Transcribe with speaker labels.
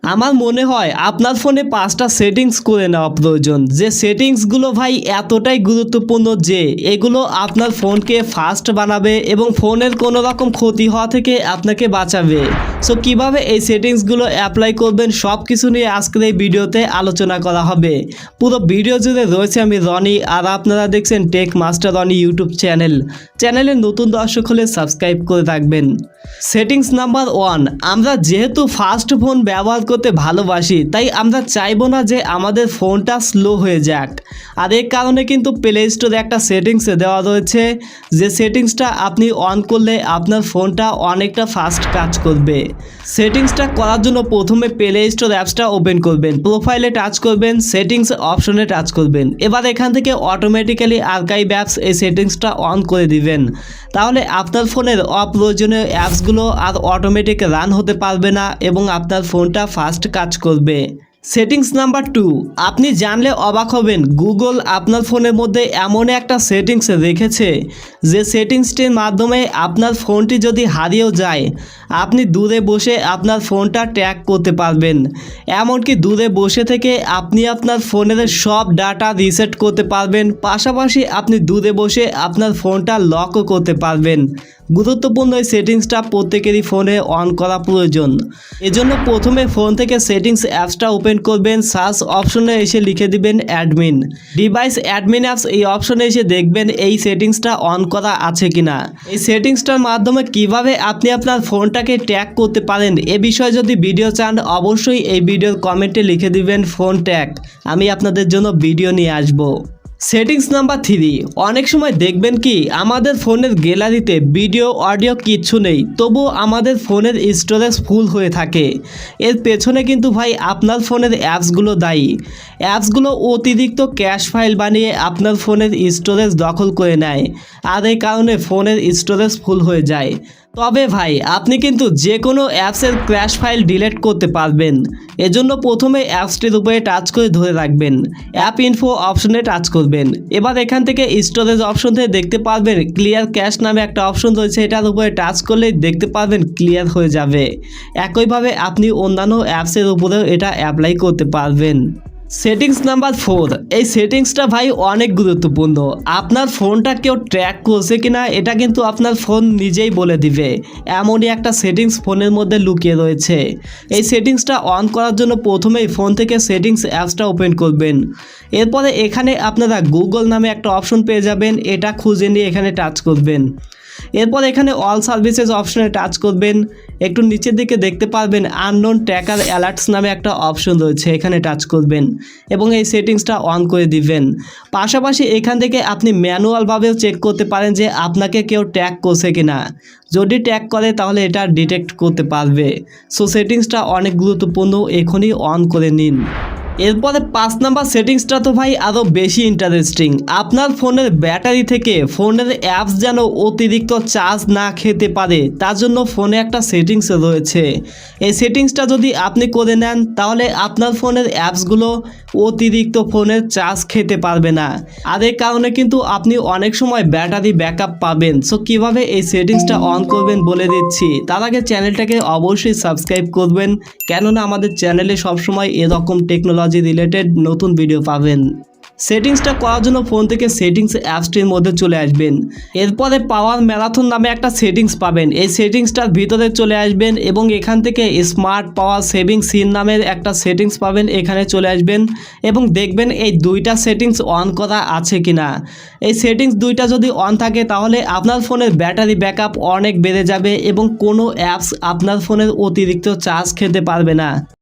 Speaker 1: আমার মনে হয় আপনার ফোনে 5টা সেটিংস করে নেওয়া প্রয়োজন, যে সেটিংসগুলো ভাই এতটাই গুরুত্বপূর্ণ যে এগুলো আপনার ফোনকে ফাস্ট বানাবে এবং ফোনের কোনো রকম ক্ষতি হওয়া থেকে আপনাকে বাঁচাবে। সো কিভাবে এই সেটিংসগুলো অ্যাপ্লাই করবেন সব কিছু নিয়ে আজকের এই ভিডিওতে আলোচনা করা হবে। পুরো ভিডিও জুড়ে রয়েছে আমি রনি, আর আপনারা দেখছেন টেক মাস্টার রনি ইউটিউব চ্যানেলে নতুন দর্শক হলে সাবস্ক্রাইব করে রাখবেন। সেটিংস নাম্বার 1, আমরা যেহেতু ফাস্ট ফোন ব্যবহার করতে ভালোবাসি তাই আমরা চাইবো না যে আমাদের ফোনটা স্লো হয়ে যাক। আর এই কারণে কিন্তু প্লে স্টোরে একটা সেটিংসে দেওয়া রয়েছে, যে সেটিংসটা আপনি অন করলে আপনার ফোনটা অনেকটা ফাস্ট কাজ করবে। সেটিংসটা করার জন্য প্রথমে প্লে স্টোর অ্যাপসটা ওপেন করবেন, প্রোফাইলে টাচ করবেন, সেটিংস অপশনে টাচ করবেন। এবার এখান থেকে অটোমেটিক্যালি আর্কাইভ অ্যাপস এই সেটিংসটা অন করে দিবেন। তাহলে আপনার ফোনের অপ্রয়োজনীয় অ্যাপসগুলো আর অটোমেটিক রান হতে পারবে না এবং আপনার ফোনটা ফাস্ট কাজ করবে। সেটিংস নাম্বার 2, আপনি জানলে অবাক হবেন, গুগল আপনার ফোনের মধ্যে এমন একটা সেটিংস রেখেছে যে সেটিংসটির মাধ্যমে আপনার ফোনটি যদি হারিয়েও যায় আপনি দূরে বসে আপনার ফোনটা ট্র্যাক করতে পারবেন। এমনকি দূরে বসে থেকে আপনি আপনার ফোনের সব ডাটা রিসেট করতে পারবেন, পাশাপাশি আপনি দূরে বসে আপনার ফোনটা লকও করতে পারবেন। গুরুত্বপূর্ণ এই সেটিংসটা প্রত্যেকেরই ফোনে অন করা প্রয়োজন। এজন্য প্রথমে ফোন থেকে সেটিংস অ্যাপসটা ওপেন করবেন, সার্চ অপশনে এসে লিখে দিবেন অ্যাডমিন, ডিভাইস অ্যাডমিন অ্যাপস এই অপশনে এসে দেখবেন এই সেটিংসটা অন করা আছে কিনা। এই সেটিংসটার মাধ্যমে কিভাবে আপনি আপনার ফোনটাকে ট্র্যাক করতে পারেন এ বিষয়ে যদি ভিডিও চান অবশ্যই এই ভিডিওর কমেন্টে লিখে দিবেন ফোন ট্র্যাক, আমি আপনাদের জন্য ভিডিও নিয়ে আসবো। সেটিংস নাম্বার 3, অনেক সময় দেখবেন কি আমাদের ফোনের গ্যালারিতে ভিডিও অডিও কিচ্ছু নেই, তবুও আমাদের ফোনের স্টোরেজ ফুল হয়ে থাকে। এর পেছনে কিন্তু ভাই আপনার ফোনের অ্যাপসগুলো দায়ী। অ্যাপসগুলো অতিরিক্ত ক্যাশ ফাইল বানিয়ে আপনার ফোনের স্টোরেজ দখল করে নেয়, আর এই কারণে ফোনের স্টোরেজ ফুল হয়ে যায়। তবে ভাই আপনি কিন্তু যে কোনো অ্যাপসের ক্র্যাশ ফাইল ডিলিট করতে পারবেন। এজন্য প্রথমে অ্যাপসটির উপরে টাচ করে ধরে রাখবেন, অ্যাপ ইনফো অপশনে টাচ করবেন। এবার এখান থেকে স্টোরেজ অপশন থেকে দেখতে পারবেন ক্লিয়ার ক্যাশ নামে একটা অপশন রয়েছে, এটার উপরে টাচ করলেই দেখতে পারবেন ক্লিয়ার হয়ে যাবে। একইভাবে আপনি অন্যান্য অ্যাপসের উপরেও এটা অ্যাপ্লাই করতে পারবেন। সেটিংস নাম্বার 4, এই সেটিংসটা ভাই অনেক গুরুত্বপূর্ণ। আপনার ফোনটা কেউ ট্র্যাক করছে কিনা এটা কিন্তু আপনার ফোন নিজেই বলে দিবে, এমনই একটা সেটিংস ফোনের মধ্যে লুকিয়ে রয়েছে। এই সেটিংসটা অন করার জন্য প্রথমেই ফোন থেকে সেটিংস অ্যাপসটা ওপেন করবেন। এরপরে এখানে আপনারা গুগল নামে একটা অপশন পেয়ে যাবেন, এটা খুঁজে নিয়ে এখানে টাচ করবেন। এরপর এখানে অল সার্ভিসেস অপশনে টাচ করবেন, একটু নিচের দিকে দেখতে পারবেন আননোন ট্র্যাকার অ্যালার্টস নামে একটা অপশন রয়েছে, এখানে টাচ করবেন এবং এই সেটিংসটা অন করে দিবেন। পাশাপাশি এখান থেকে আপনি ম্যানুয়ালভাবেও চেক করতে পারেন যে আপনাকে কেউ ট্র্যাক করছে কিনা। যদি ট্র্যাক করে তাহলে এটা ডিটেক্ট করতে পারবে। সো সেটিংসটা অনেক গুরুত্বপূর্ণ, এখনই অন করে নিন। এরপরে 5 নাম্বার সেটিংসটা তো ভাই আরও বেশি ইন্টারেস্টিং। আপনার ফোনের ব্যাটারি থেকে ফোনের অ্যাপস যেন অতিরিক্ত চার্জ না খেতে পারে তার জন্য ফোনে একটা সেটিংস রয়েছে। এই সেটিংসটা যদি আপনি করে নেন তাহলে আপনার ফোনের অ্যাপসগুলো অতিরিক্ত ফোনের চার্জ খেতে পারবে না, আর এই কারণে কিন্তু আপনি অনেক সময় ব্যাটারি ব্যাকআপ পাবেন। সো কীভাবে এই সেটিংসটা অন করবেন বলে দিচ্ছি, তার আগে চ্যানেলটাকে অবশ্যই সাবস্ক্রাইব করবেন, কেননা আমাদের চ্যানেলে সবসময় এরকম টেকনোলজি রিলেটেড নতুন ভিডিও পাবেন। সেটিংসটা করার জন্য ফোন থেকে সেটিংস অ্যাপসটির মধ্যে চলে আসবেন। এরপরে পাওয়ার ম্যারাথন নামে একটা সেটিংস পাবেন, এই সেটিংসটার ভিতরে চলে আসবেন এবং এখান থেকে স্মার্ট পাওয়ার সেভিং সিন নামের একটা সেটিংস পাবেন, এখানে চলে আসবেন এবং দেখবেন এই দুইটা সেটিংস অন করা আছে কিনা। এই সেটিংস দুইটা যদি অন থাকে তাহলে আপনার ফোনের ব্যাটারি ব্যাকআপ অনেক বেড়ে যাবে এবং কোনো অ্যাপস আপনার ফোনের অতিরিক্ত চার্জ খেতে পারবে না।